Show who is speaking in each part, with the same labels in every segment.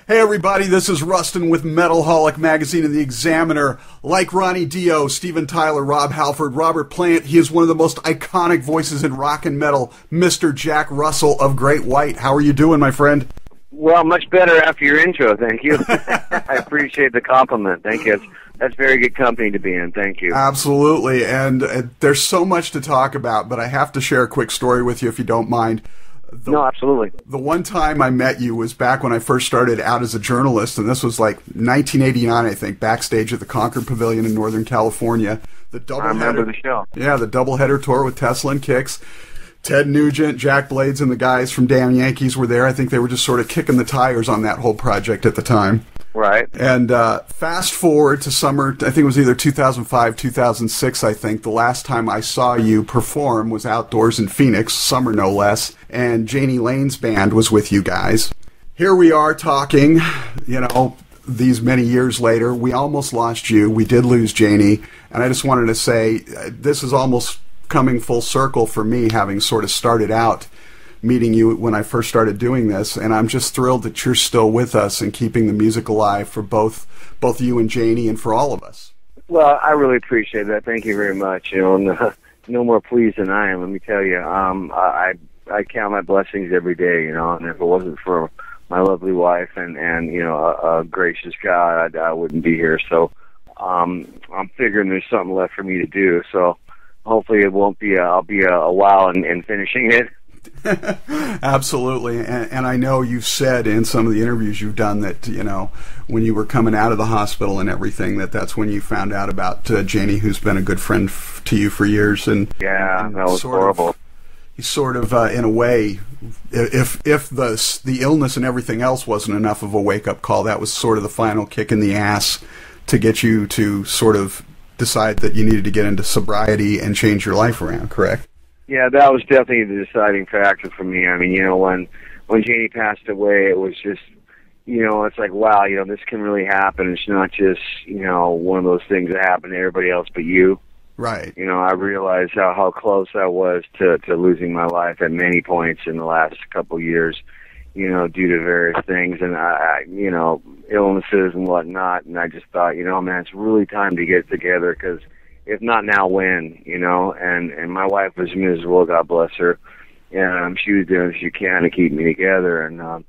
Speaker 1: Hey everybody, this is Rustin with Metalholic magazine and the Examiner. Like Ronnie Dio, Steven Tyler, Rob Halford, Robert Plant, he is one of the most iconic voices in rock and metal, Mr. Jack Russell of Great White. How are you doing, my friend?
Speaker 2: Well, much better after your intro, thank you. I appreciate the compliment, thank you. That's very good company to be in, thank you.
Speaker 1: Absolutely, and there's so much to talk about, but I have to share a quick story with you if you don't mind.
Speaker 2: No, absolutely.
Speaker 1: The one time I met you was back when I first started out as a journalist, and this was like 1989, I think, backstage at the Concord Pavilion in Northern California.
Speaker 2: I remember the show.
Speaker 1: Yeah, the doubleheader tour with Tesla and Kix. Ted Nugent, Jack Blades, and the guys from Damn Yankees were there. I think they were just sort of kicking the tires on that whole project at the time.
Speaker 2: Right.
Speaker 1: And fast forward to summer, I think it was either 2005, 2006, I think. The last time I saw you perform was outdoors in Phoenix, summer no less, and Jani Lane's band was with you guys. Here we are talking, you know, these many years later. We almost lost you. We did lose Jani. And I just wanted to say, this is almost coming full circle for me, having sort of started out meeting you when I first started doing this, and I'm just thrilled that you're still with us and keeping the music alive for both you and Jani and for all of us.
Speaker 2: Well, I really appreciate that. Thank you very much. You know, no more pleased than I am. Let me tell you, I count my blessings every day. You know, and if it wasn't for my lovely wife and you know a gracious God, I wouldn't be here. So I'm figuring there's something left for me to do. So hopefully it won't be. I'll be a while in finishing it.
Speaker 1: Absolutely, and I know you've said in some of the interviews you've done that, you know, when you were coming out of the hospital and everything, that's when you found out about Jani, who's been a good friend to you for years. And
Speaker 2: yeah, that was horrible.
Speaker 1: He's sort of, in a way, if the illness and everything else wasn't enough of a wake-up call, that was sort of the final kick in the ass to get you to sort of decide that you needed to get into sobriety and change your life around, correct?
Speaker 2: Yeah, that was definitely the deciding factor for me. I mean, you know, when Jani passed away, it was just, you know, it's like, wow, you know, this can really happen. It's not just, you know, one of those things that happen to everybody else but you.
Speaker 1: Right.
Speaker 2: You know, I realized how close I was to losing my life at many points in the last couple of years, you know, due to various things and, you know, illnesses and whatnot. And I just thought, you know, man, it's really time to get together because if not now, when, you know, and my wife was miserable, God bless her, and she was doing what she can to keep me together, and,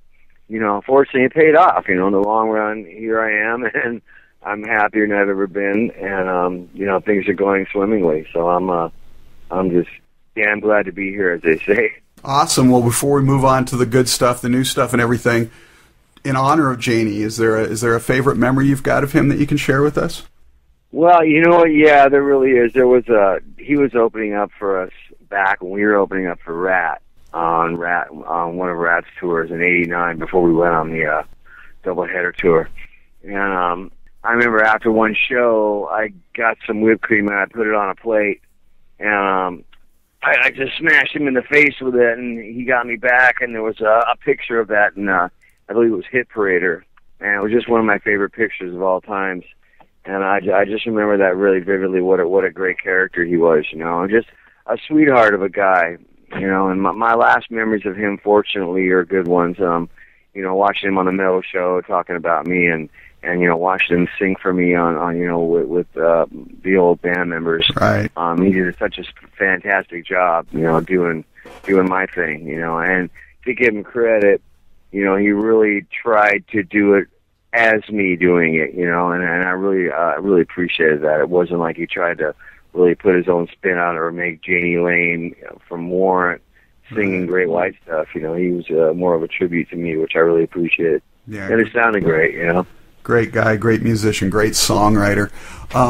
Speaker 2: you know, unfortunately it paid off, you know, in the long run, here I am, and I'm happier than I've ever been, and, you know, things are going swimmingly, so I'm just damn glad to be here, as they say.
Speaker 1: Awesome. Well, before we move on to the good stuff, the new stuff and everything, in honor of Jani, is there a favorite memory you've got of him that you can share with us?
Speaker 2: Well, you know what? Yeah, there really is. He was opening up for us back when we were opening up for Rat on one of Rat's tours in '89 before we went on the doubleheader tour. And I remember after one show, I got some whipped cream and I put it on a plate, and I just smashed him in the face with it, and he got me back. And there was a picture of that, and I believe it was Hit Parader, and it was just one of my favorite pictures of all times. And I just remember that really vividly, what a great character he was, you know, just a sweetheart of a guy, you know, and my last memories of him, fortunately, are good ones. You know, watching him on the Metal Show, talking about me, and you know, watching him sing for me on you know, with the old band members.
Speaker 1: Right.
Speaker 2: He did such a fantastic job, you know, doing my thing, you know, and to give him credit, you know, he really tried to do it as me doing it, you know, and I really appreciated that. It wasn't like he tried to really put his own spin on it or make Jani Lane, you know, from Warrant singing Great White stuff. You know, he was more of a tribute to me, which I really appreciated.
Speaker 1: Yeah,
Speaker 2: and it sounded great, you know.
Speaker 1: Great guy, great musician, great songwriter.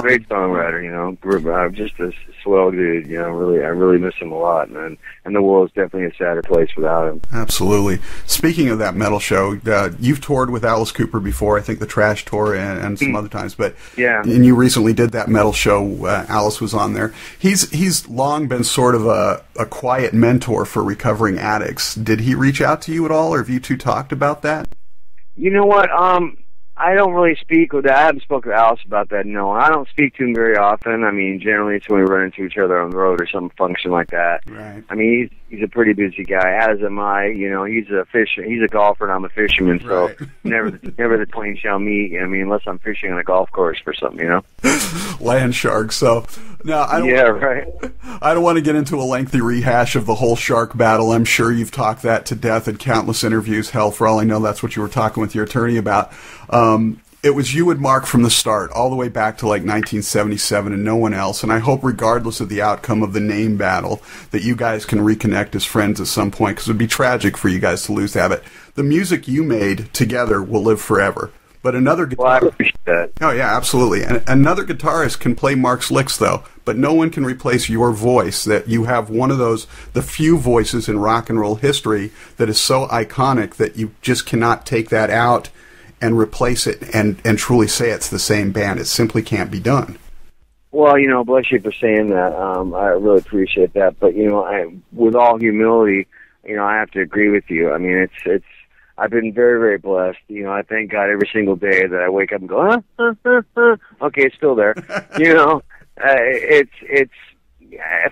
Speaker 2: Great songwriter, you know. Just a swell dude, you know. I really miss him a lot, man. And the world's definitely a sadder place without him.
Speaker 1: Absolutely. Speaking of that Metal Show, you've toured with Alice Cooper before, I think the Trash Tour and some other times, but
Speaker 2: yeah.
Speaker 1: And you recently did that Metal Show. Alice was on there. He's long been sort of a quiet mentor for recovering addicts. Did he reach out to you at all, or have you two talked about that?
Speaker 2: You know what? I don't really speak with that. I haven't spoken to Alice about that, no. I don't speak to him very often. I mean, generally it's when we run into each other on the road or some function like that.
Speaker 1: Right.
Speaker 2: I mean, he's a pretty busy guy, as am I. You know, he's a golfer and I'm a fisherman, so
Speaker 1: right.
Speaker 2: never the twain shall meet. I mean, unless I'm fishing on a golf course for something, you know?
Speaker 1: Land shark. So, now,
Speaker 2: right.
Speaker 1: I don't want to get into a lengthy rehash of the whole shark battle. I'm sure you've talked that to death in countless interviews. Hell, for all I know, that's what you were talking with your attorney about. It was you and Mark from the start, all the way back to like 1977 and no one else. And I hope, regardless of the outcome of the name battle, that you guys can reconnect as friends at some point, because it would be tragic for you guys to lose that. The music you made together will live forever. But another guitarist...
Speaker 2: Well, I appreciate that.
Speaker 1: Oh, yeah, absolutely. And another guitarist can play Mark's licks, though, but no one can replace your voice. That you have one of the few voices in rock and roll history that is so iconic that you just cannot take that out and replace it and truly say it's the same band. It simply can't be done.
Speaker 2: Well, you know, bless you for saying that. I really appreciate that. But, you know, with all humility, you know, I have to agree with you. I mean, I've been very, very blessed. You know, I thank God every single day that I wake up and go, okay, it's still there. You know, it's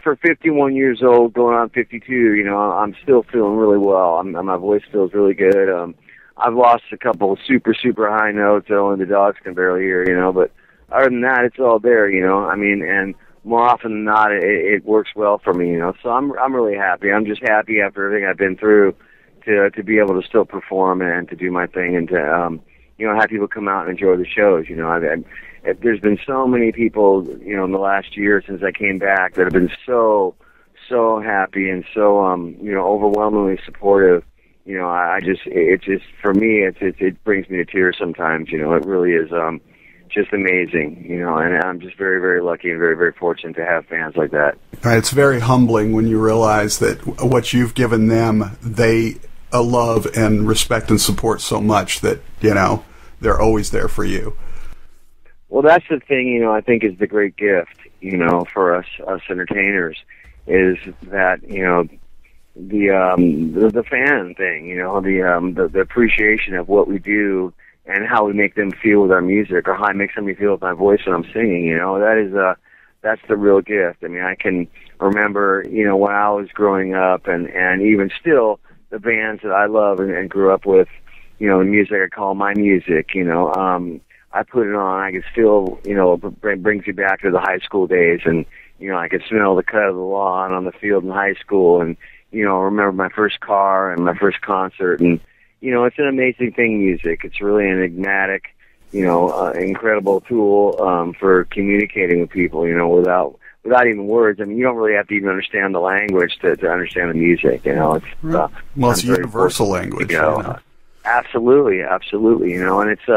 Speaker 2: for 51 years old, going on 52. You know, I'm still feeling really well. My voice feels really good. I've lost a couple of super, super high notes that only the dogs can barely hear. You know, but other than that, it's all there. You know, I mean, and more often than not, it works well for me. You know, so I'm really happy. I'm just happy after everything I've been through to be able to still perform and to do my thing and to you know, have people come out and enjoy the shows. You know, there's been so many people, you know, in the last year since I came back that have been so happy and so you know, overwhelmingly supportive. You know, it just for me it brings me to tears sometimes. You know, it really is just amazing. You know, and I'm just very, very lucky and very, very fortunate to have fans like that.
Speaker 1: It's very humbling when you realize that what you've given them, they love and respect and support so much that, you know, they're always there for you.
Speaker 2: Well, that's the thing, you know, I think is the great gift, you know, for us entertainers, is that, you know, the fan thing, you know, the appreciation of what we do and how we make them feel with our music, or how I make somebody feel with my voice when I'm singing. You know, that's the real gift. I mean, I can remember, you know, when I was growing up, and even still, the bands that I love and grew up with, you know, the music I call my music, you know, I put it on, I can still, you know, brings you back to the high school days, and, you know, I could smell the cut of the lawn on the field in high school, and, you know, remember my first car and my first concert, and, you know, it's an amazing thing, music. It's really an enigmatic, you know, incredible tool for communicating with people, you know, without even words. I mean, you don't really have to even understand the language to understand the music, you know. It's
Speaker 1: well, it's a universal language.
Speaker 2: You know. Absolutely, you know, and it's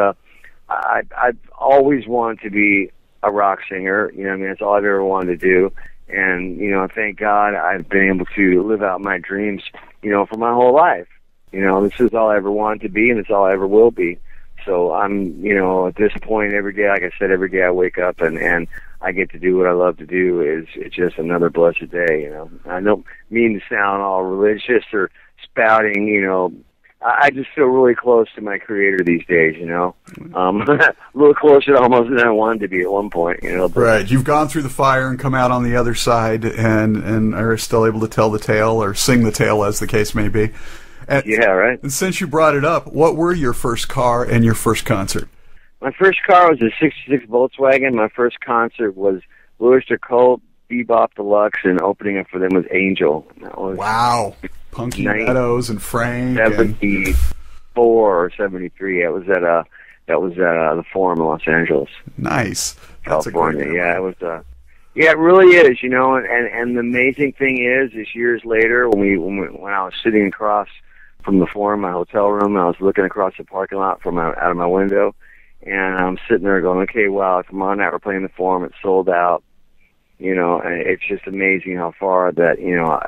Speaker 2: I've always wanted to be a rock singer, you know. I mean, it's all I've ever wanted to do, and, you know, thank God I've been able to live out my dreams, you know, for my whole life. You know, this is all I ever wanted to be, and it's all I ever will be. So I'm, you know, at this point every day, like I said, every day I wake up and I get to do what I love to do. It's just another blessed day, you know. I don't mean to sound all religious or spouting, you know. I just feel really close to my Creator these days, you know. A little closer almost than I wanted to be at one point, you know. But,
Speaker 1: right. You've gone through the fire and come out on the other side and are still able to tell the tale, or sing the tale, as the case may be. And,
Speaker 2: yeah, right.
Speaker 1: And since you brought it up, what were your first car and your first concert?
Speaker 2: My first car was a 66 Volkswagen. My first concert was Louis Colt, Bebop Deluxe, and opening up for them was Angel.
Speaker 1: Wow. Punky Meadows and Frank.
Speaker 2: 74 or 73. That was at the Forum in Los Angeles.
Speaker 1: Nice.
Speaker 2: California. Yeah, it was yeah, it really is, you know, and the amazing thing is years later when I was sitting across from the Forum, my hotel room, I was looking across the parking lot out of my window, and I'm sitting there going, okay, wow, tomorrow night we're playing the Forum, it's sold out, you know, and it's just amazing how far that, you know,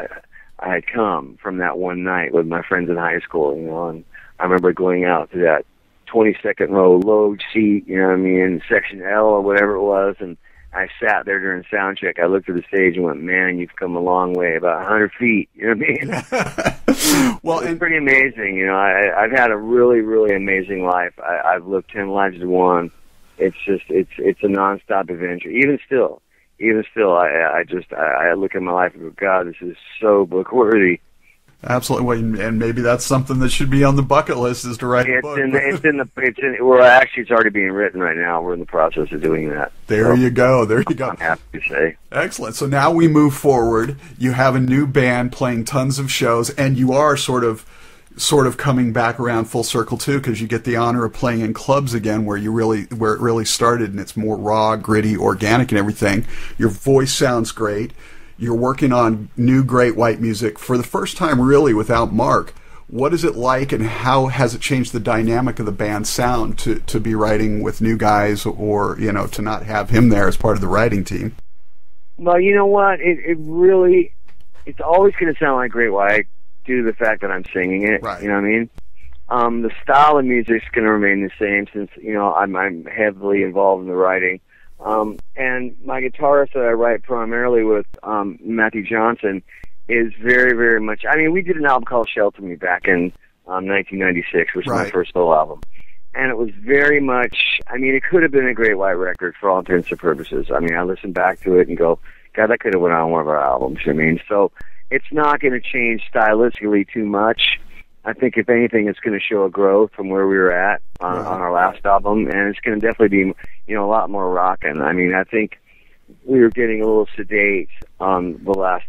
Speaker 2: I had come from that one night with my friends in high school, you know, and I remember going out to that 22nd row load seat, you know what I mean, section L or whatever it was, and I sat there during sound check. I looked at the stage and went, "Man, you've come a long way, about 100 feet." You know what I mean?
Speaker 1: Well,
Speaker 2: it's pretty amazing. You know, I've had a really, really amazing life. I've lived 10 lives to one. It's just, it's a nonstop adventure. Even still, I look at my life and go, God, this is so book-worthy.
Speaker 1: Absolutely, and maybe that's something that should be on the bucket list, is to write a book.
Speaker 2: Well, actually, it's already being written right now. We're in the process of doing that.
Speaker 1: There you go. I'm
Speaker 2: happy to say.
Speaker 1: Excellent. So now we move forward. You have a new band playing tons of shows, and you are sort of coming back around full circle too, because you get the honor of playing in clubs again, where it really started, and it's more raw, gritty, organic, and everything. Your voice sounds great. You're working on new great white music for the first time, really, without Mark. What is it like, and how has it changed the dynamic of the band's sound to be writing with new guys, or, you know, to not have him there as part of the writing team?
Speaker 2: Well, you know what? It's always going to sound like Great White due to the fact that I'm singing it.
Speaker 1: Right.
Speaker 2: You know what I mean? The style of music's going to remain the same, since, you know, I'm heavily involved in the writing. And my guitarist that I write primarily with, Matthew Johnson, is very, very much... I mean, we did an album called Shelter Me back in 1996, which was my first solo album. And it was very much... I mean, it could have been a Great White record for all intents and purposes. I mean, I listen back to it and go, God, that could have went on one of our albums. I mean, so it's not going to change stylistically too much. I think, if anything, it's going to show a growth from where we were at on our last album, and it's going to definitely be, you know, a lot more rockin'. I mean, I think we were getting a little sedate on the last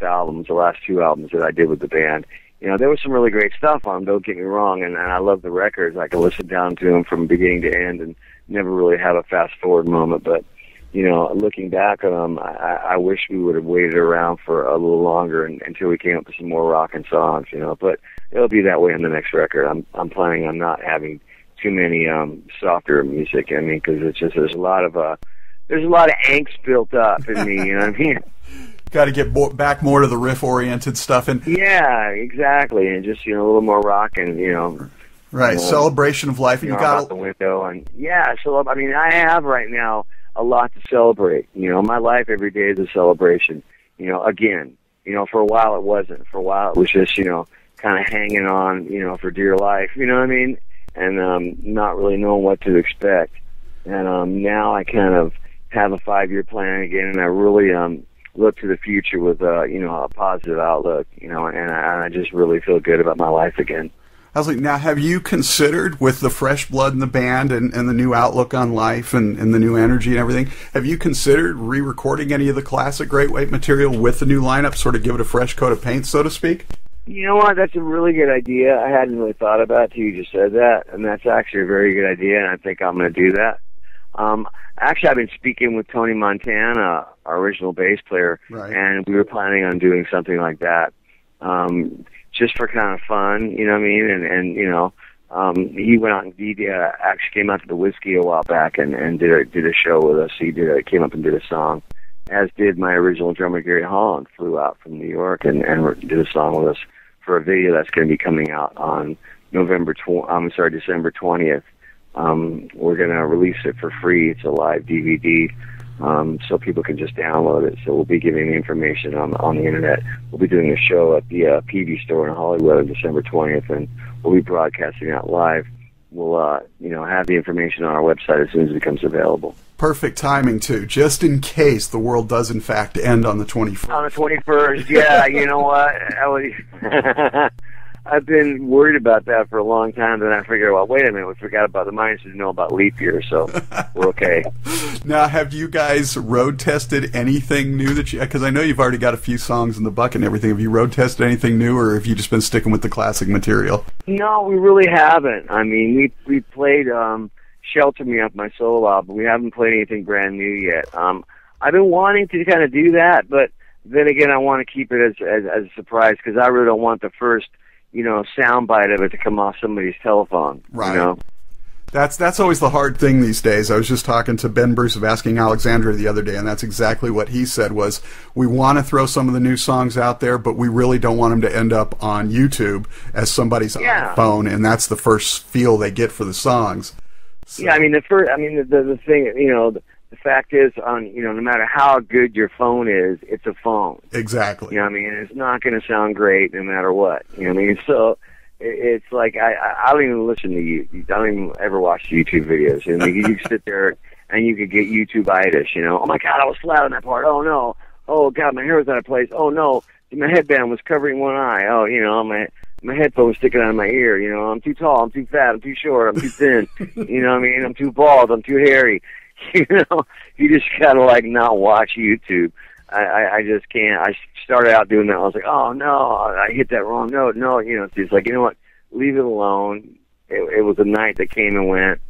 Speaker 2: two albums that I did with the band. You know, there was some really great stuff on them, don't get me wrong, and I love the records. I can listen down to them from beginning to end and never really have a fast-forward moment, but, you know, looking back on them, I wish we would have waited around for a little longer until we came up with some more rockin' songs, you know, but it'll be that way on the next record. I'm planning on not having too many softer music. I mean, because it's just there's a lot of angst built up in me. You know what I mean?
Speaker 1: Got to get back more to the riff-oriented stuff, and
Speaker 2: yeah, exactly, and just, you know, a little more rock, and, you know,
Speaker 1: right, celebration of life. And you got
Speaker 2: out the window, and yeah. So I mean, I have right now a lot to celebrate. You know, my life every day is a celebration. You know, again, you know, for a while it wasn't. For a while it was just, you know, kind of hanging on, you know, for dear life, you know what I mean? And not really knowing what to expect. And now I kind of have a 5-year plan again, and I really look to the future with, you know, a positive outlook, you know, and I just really feel good about my life again.
Speaker 1: I was like, now, have you considered, with the fresh blood in the band and the new outlook on life and the new energy and everything, have you considered re-recording any of the classic Great White material with the new lineup, sort of give it a fresh coat of paint, so to speak?
Speaker 2: You know what? That's a really good idea. I hadn't really thought about it till you just said that, and that's actually a very good idea, and I think I'm going to do that. Actually, I've been speaking with Tony Montana, our original bass player, and we were planning on doing something like that, just for kind of fun, you know what I mean? And you know, he went out and he actually came out to the Whiskey a while back and did a show with us. He came up and did a song, as did my original drummer Gary Holland. Flew out from New York and did a song with us for a video that's going to be coming out on December 20th. We're going to release it for free. It's a live DVD, so people can just download it. So we'll be giving the information on the internet. We'll be doing a show at the PV store in Hollywood on December 20th, and we'll be broadcasting out live. We'll, you know, have the information on our website as soon as it becomes available.
Speaker 1: Perfect timing, too, just in case the world does, in fact, end on the 21st.
Speaker 2: On the 21st, yeah, you know what? I've been worried about that for a long time, then I figured, well, wait a minute, we forgot about the miners didn't know about leap year, so we're okay.
Speaker 1: Now, have you guys road tested anything new because I know you've already got a few songs in the bucket and everything. Have you road tested anything new, or have you just been sticking with the classic material?
Speaker 2: No, we really haven't. I mean, we played Shelter Me off my solo album. We haven't played anything brand new yet. I've been wanting to kind of do that, but then again, I want to keep it as a surprise, because I really don't want the first, you know, soundbite of it to come off somebody's telephone.
Speaker 1: Right.
Speaker 2: You know?
Speaker 1: That's always the hard thing these days. I was just talking to Ben Bruce of Asking Alexandria the other day, and that's exactly what he said was, we want to throw some of the new songs out there, but we really don't want them to end up on YouTube as somebody's iPhone, and that's the first feel they get for the songs. So.
Speaker 2: Yeah, I mean, the thing, you know, the fact is, no matter how good your phone is, it's a phone.
Speaker 1: Exactly.
Speaker 2: You know what I mean? It's not going to sound great no matter what. You know what I mean? So it's like I don't even listen to you. I don't even ever watch YouTube videos. And you can sit there and you could get YouTube-itis, you know. Oh, my God, I was flat on that part. Oh, no. Oh, God, my hair was out of place. Oh, no, my headband was covering one eye. Oh, you know, my headphone was sticking out of my ear. You know, I'm too tall, I'm too fat, I'm too short, I'm too thin. You know what I mean? I'm too bald, I'm too hairy. You know, you just got to, like, not watch YouTube. I just can't. I started out doing that. I was like, oh, no, I hit that wrong note. No, you know, it's like, you know what, leave it alone. It was a night that came and went,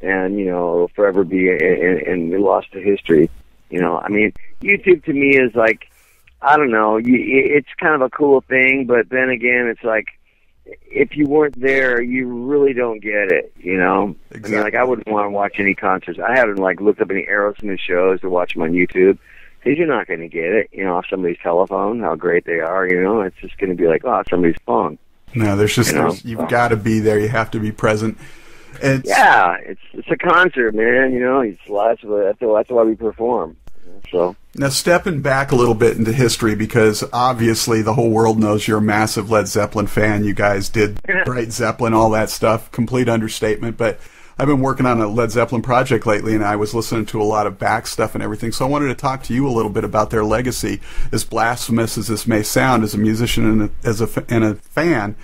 Speaker 2: and, you know, it'll forever be and lost to history. You know, I mean, YouTube to me is like, I don't know, it's kind of a cool thing, but then again, it's like, if you weren't there, you really don't get it, you know? Exactly. I mean, like, I wouldn't want to watch any concerts. I haven't, like, looked up any Aerosmith shows to watch them on YouTube, because you're not going to get it, you know, off somebody's telephone, how great they are, you know? It's just going to be like, oh, somebody's phone. No,
Speaker 1: there's just, you've got to be there. You have to be present.
Speaker 2: Yeah, it's a concert, man, you know? That's why we perform. So
Speaker 1: now, stepping back a little bit into history, because obviously the whole world knows you're a massive Led Zeppelin fan. You guys did Bright Zeppelin, all that stuff, complete understatement. But I've been working on a Led Zeppelin project lately, and I was listening to a lot of back stuff and everything. So I wanted to talk to you a little bit about their legacy. As blasphemous as this may sound, as a musician and a fan,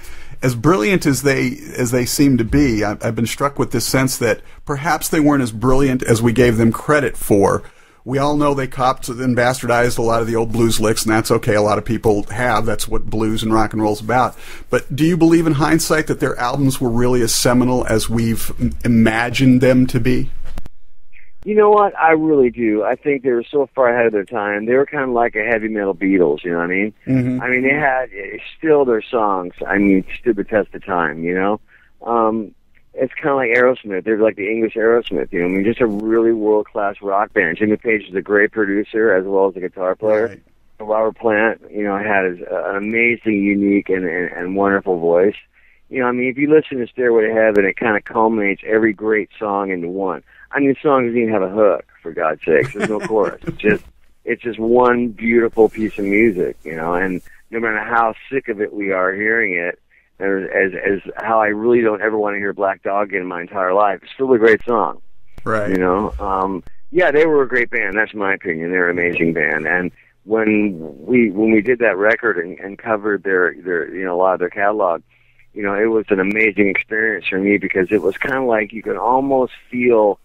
Speaker 1: as brilliant as they seem to be, I've been struck with this sense that perhaps they weren't as brilliant as we gave them credit for. We all know they copped and bastardized a lot of the old blues licks, and that's okay. A lot of people have. That's what blues and rock and roll's about. But do you believe in hindsight that their albums were really as seminal as we've imagined them to be?
Speaker 2: You know what? I really do. I think they were so far ahead of their time. They were kind of like a heavy metal Beatles, you know what I mean? Mm-hmm. I mean, they had, still their songs, I mean, stood the test of time, you know? It's kind of like Aerosmith. They're like the English Aerosmith, you know. I mean, just a really world-class rock band. Jimmy Page is a great producer as well as a guitar player. Right. Robert Plant, you know, had an amazing, unique, and wonderful voice. You know, I mean, if you listen to Stairway to Heaven, it kind of culminates every great song into one. I mean, the song doesn't even have a hook, for God's sakes. There's no chorus. It's just one beautiful piece of music, you know. And no matter how sick of it we are hearing it, as how I really don't ever want to hear Black Dog in my entire life, it's still a great song.
Speaker 1: Right.
Speaker 2: You know? Yeah, they were a great band. That's my opinion. They're an amazing band. And when we did that record and covered their you know, a lot of their catalog, you know, it was an amazing experience for me, because it was kind of like you could almost feel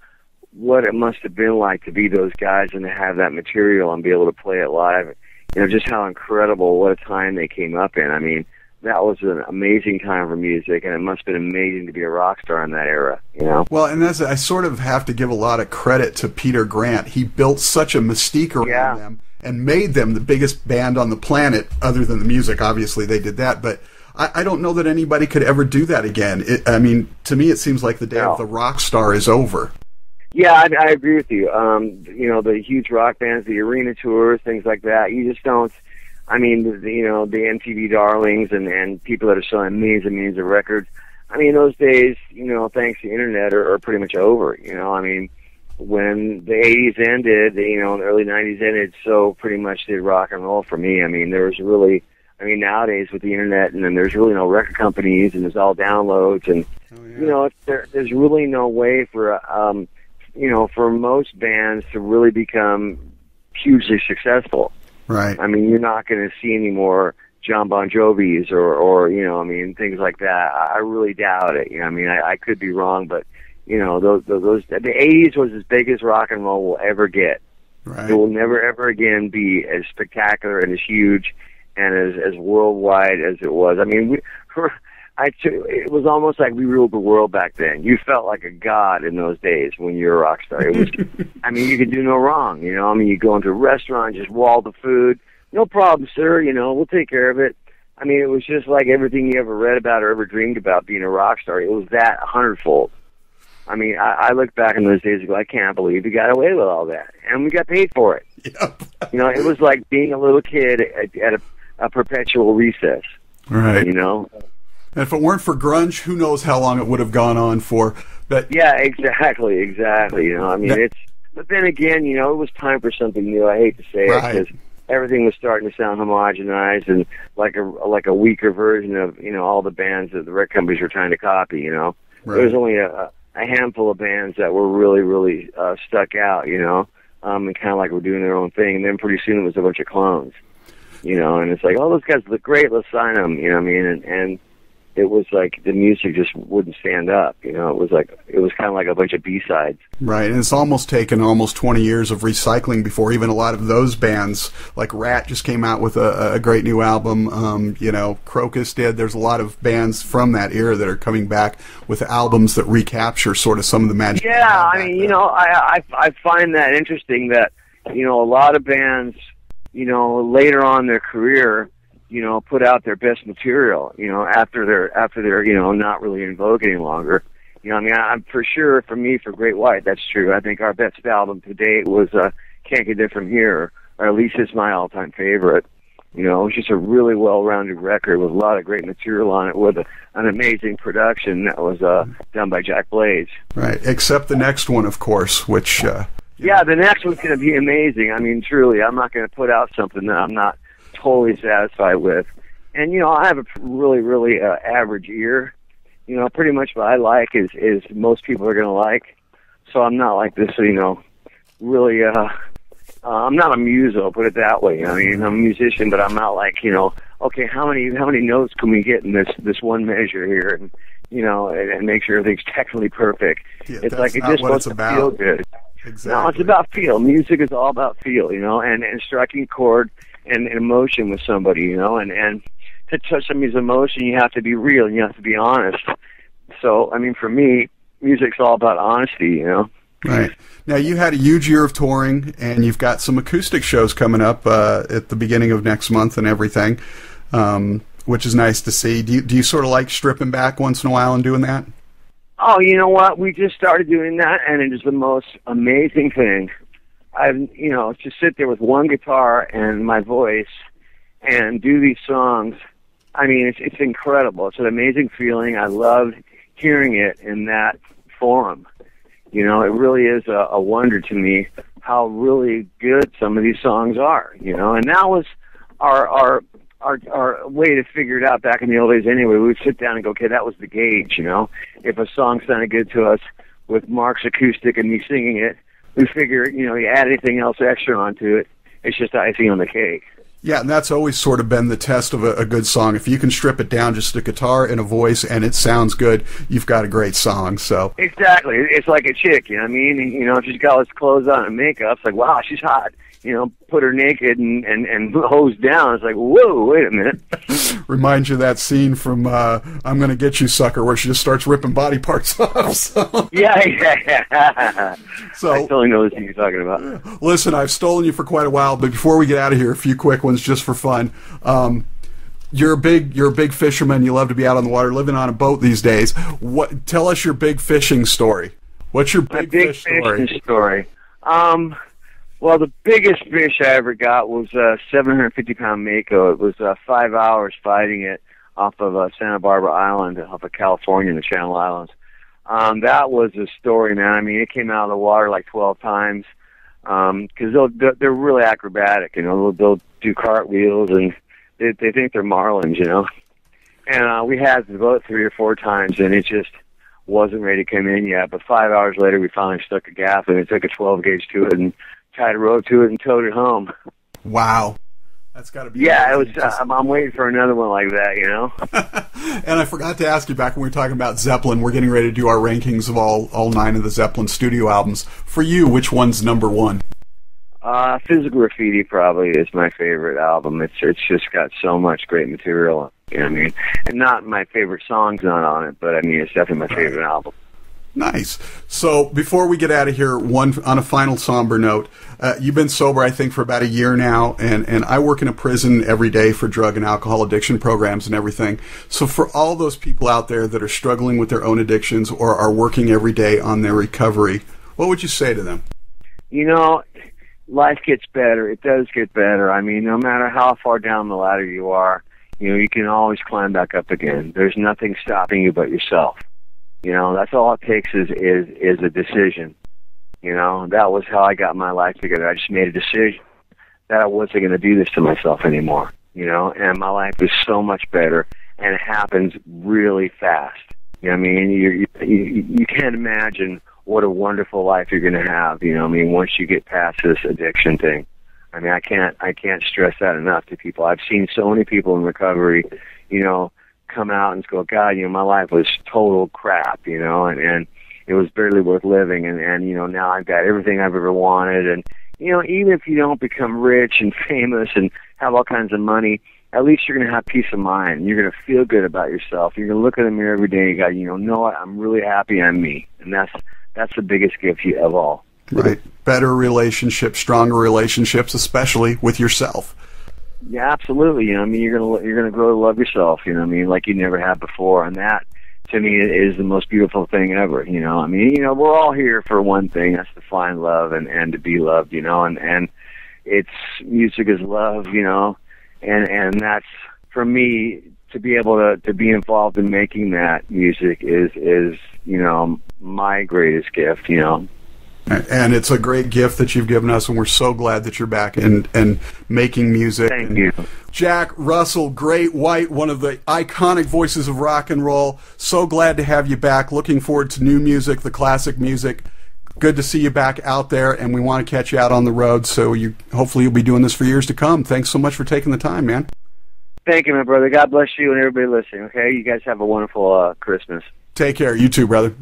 Speaker 2: what it must have been like to be those guys and to have that material and be able to play it live. You know, just how incredible, what a time they came up in. I mean, that was an amazing time for music, and it must have been amazing to be a rock star in that era, you know?
Speaker 1: Well, and I sort of have to give a lot of credit to Peter Grant. He built such a mystique around them and made them the biggest band on the planet, other than the music. Obviously, they did that, but I don't know that anybody could ever do that again. I mean, to me, it seems like the day of the rock star is over.
Speaker 2: Yeah, I agree with you. You know, the huge rock bands, the arena tours, things like that, you just don't... I mean, you know, the MTV darlings and people that are selling millions and millions of records. I mean, those days, you know, thanks to the internet, are pretty much over. You know, I mean, when the 80s ended, you know, the early 90s ended, so pretty much did rock and roll for me. I mean, there was really, I mean, nowadays with the internet, and then there's really no record companies, and there's all downloads, and, you know, there's really no way for, you know, for most bands to really become hugely successful.
Speaker 1: Right.
Speaker 2: I mean, you're not going to see any more John Bon Jovi's or you know, I mean, things like that. I really doubt it. You know, I mean, I could be wrong, but you know, those the 80s was as big as rock and roll will ever get.
Speaker 1: Right.
Speaker 2: It will never ever again be as spectacular and as huge and as worldwide as it was. I mean, it was almost like we ruled the world back then. You felt like a god in those days when you were a rock star. It was, I mean, you could do no wrong, you know. I mean, you go into a restaurant, just wall the food. No problem, sir, you know, we'll take care of it. I mean, it was just like everything you ever read about or ever dreamed about being a rock star. It was that 100-fold. I mean, I look back in those days and go, I can't believe we got away with all that. And we got paid for it.
Speaker 1: Yep.
Speaker 2: You know, it was like being a little kid at a perpetual recess.
Speaker 1: Right.
Speaker 2: You know?
Speaker 1: And if it weren't for grunge, who knows how long it would have gone on for. But
Speaker 2: yeah, exactly. You know, I mean, But then again, you know, it was time for something new. I hate to say it, because everything was starting to sound homogenized and like a weaker version of, you know, all the bands that the record companies were trying to copy, you know. There was only a handful of bands that were really stuck out, you know, and kind of like were doing their own thing. And then pretty soon it was a bunch of clones, you know, and it's like, oh, those guys look great, let's sign them, you know what I mean? And it was like the music just wouldn't stand up, you know. It was kind of like a bunch of B-sides.
Speaker 1: Right, and it's almost taken almost 20 years of recycling before even a lot of those bands, like Rat just came out with a great new album, you know, Crocus did. There's a lot of bands from that era that are coming back with albums that recapture sort of some of the magic.
Speaker 2: Yeah, I mean, you know, I find that interesting that, you know, a lot of bands, you know, later on in their career, you know, put out their best material, you know, after they're, you know, not really in vogue any longer. You know, I mean, I'm for sure, for me, for Great White, that's true. I think our best album to date was Can't Get It From Here, or at least it's my all-time favorite. You know, it was just a really well-rounded record with a lot of great material on it, with an amazing production that was done by Jack Blades.
Speaker 1: Right, except the next one, of course, which...
Speaker 2: yeah, the next one's going to be amazing. I mean, truly, I'm not going to put out something that I'm not totally satisfied with. And, you know, I have a really average ear. You know, pretty much what I like is most people are going to like. So I'm not like this, you know, really, I'm not a muso, put it that way. I mean, I'm a musician, but I'm not like, you know, okay, how many notes can we get in this one measure here, and, you know, and make sure everything's technically perfect.
Speaker 1: Yeah,
Speaker 2: it's like it just wants to feel good.
Speaker 1: Exactly.
Speaker 2: No, it's about feel. Music is all about feel, you know, and striking a chord and emotion with somebody, you know, and to touch somebody's emotion, you have to be real and you have to be honest. So, I mean, for me, music's all about honesty, you know.
Speaker 1: Right. Now, you had a huge year of touring, and you've got some acoustic shows coming up at the beginning of next month and everything, which is nice to see. Do you sort of like stripping back once in a while and doing that?
Speaker 2: Oh, you know what? We just started doing that, and it is the most amazing thing. You know, to sit there with one guitar and my voice and do these songs, I mean, it's incredible. It's an amazing feeling. I love hearing it in that form. You know, it really is a wonder to me how really good some of these songs are, you know. And that was our way to figure it out back in the old days anyway. We would sit down and go, okay, that was the gauge, you know. If a song sounded good to us with Mark's acoustic and me singing it, we figure, you know, you add anything else extra onto it, it's just icing on the cake.
Speaker 1: Yeah, and that's always sort of been the test of a good song. If you can strip it down just a guitar and a voice and it sounds good, you've got a great song. So
Speaker 2: exactly. It's like a chick, you know what I mean? You know, if she's got all this clothes on and makeup, it's like, wow, she's hot. You know, put her naked and hose down. It's like, whoa, wait a minute.
Speaker 1: Reminds you of that scene from I'm Gonna Get You, Sucker, where she just starts ripping body parts off. So.
Speaker 2: Yeah.
Speaker 1: So,
Speaker 2: I totally know the scene you're talking about.
Speaker 1: Listen, I've stolen you for quite a while, but before we get out of here, a few quick ones just for fun. You're a big fisherman. You love to be out on the water, living on a boat these days. Tell us your big fishing story. What's your big fish
Speaker 2: story? Well, the biggest fish I ever got was a 750-pound mako. It was 5 hours fighting it off of Santa Barbara Island, off of California in the Channel Islands. That was a story, man. I mean, it came out of the water like 12 times because they're really acrobatic. You know, they'll do cartwheels and they think they're marlins, you know. And we had the boat 3 or 4 times, and it just wasn't ready to come in yet. But 5 hours later, we finally stuck a gaff, and it took a 12-gauge to it and tied a rope to it and towed it home.
Speaker 1: Wow. That's got to be...
Speaker 2: Yeah, it was. I'm waiting for another one like that, you know?
Speaker 1: And I forgot to ask you back when we were talking about Zeppelin, we're getting ready to do our rankings of all 9 of the Zeppelin studio albums. For you, which one's number 1?
Speaker 2: Physical Graffiti probably is my favorite album. It's just got so much great material, you know what I mean? And not my favorite song's not on it, but I mean, it's definitely my favorite album.
Speaker 1: Nice. So before we get out of here, on a final somber note, you've been sober, I think, for about a year now, and I work in a prison every day for drug and alcohol addiction programs and everything. So for all those people out there that are struggling with their own addictions or are working every day on their recovery, what would you say to them?
Speaker 2: You know, life gets better. It does get better. I mean, no matter how far down the ladder you are, you know, you can always climb back up again. There's nothing stopping you but yourself. You know, that's all it takes is a decision. You know, that was how I got my life together. I just made a decision that I wasn't going to do this to myself anymore, you know, and my life is so much better, and it happens really fast. You know what I mean? You can't imagine what a wonderful life you're going to have, you know what I mean, once you get past this addiction thing. I mean, I can't stress that enough to people. I've seen so many people in recovery, you know, come out and go, God, you know, my life was total crap, you know, and it was barely worth living, and you know, now I've got everything I've ever wanted, and you know, even if you don't become rich and famous and have all kinds of money, at least you're going to have peace of mind. You're going to feel good about yourself. You're going to look in the mirror every day and you go, you know what, I'm really happy I'm me, and that's the biggest gift of all.
Speaker 1: Right, better relationships, stronger relationships, especially with yourself.
Speaker 2: Yeah, absolutely. You know, I mean, you're gonna grow to love yourself. You know, what I mean, like you never have before, and that, to me, is the most beautiful thing ever. You know, I mean, you know, we're all here for one thing, that's to find love and to be loved. You know, and it's music is love. You know, and that's, for me, to be able to be involved in making that music is you know, my greatest gift. You know.
Speaker 1: And it's a great gift that you've given us, and we're so glad that you're back and making music.
Speaker 2: Thank you.
Speaker 1: Jack Russell, Great White, one of the iconic voices of rock and roll. So glad to have you back. Looking forward to new music, the classic music. Good to see you back out there, and we want to catch you out on the road, so hopefully you'll be doing this for years to come. Thanks so much for taking the time, man.
Speaker 2: Thank you, my brother. God bless you and everybody listening, okay? You guys have a wonderful Christmas.
Speaker 1: Take care. You too, brother.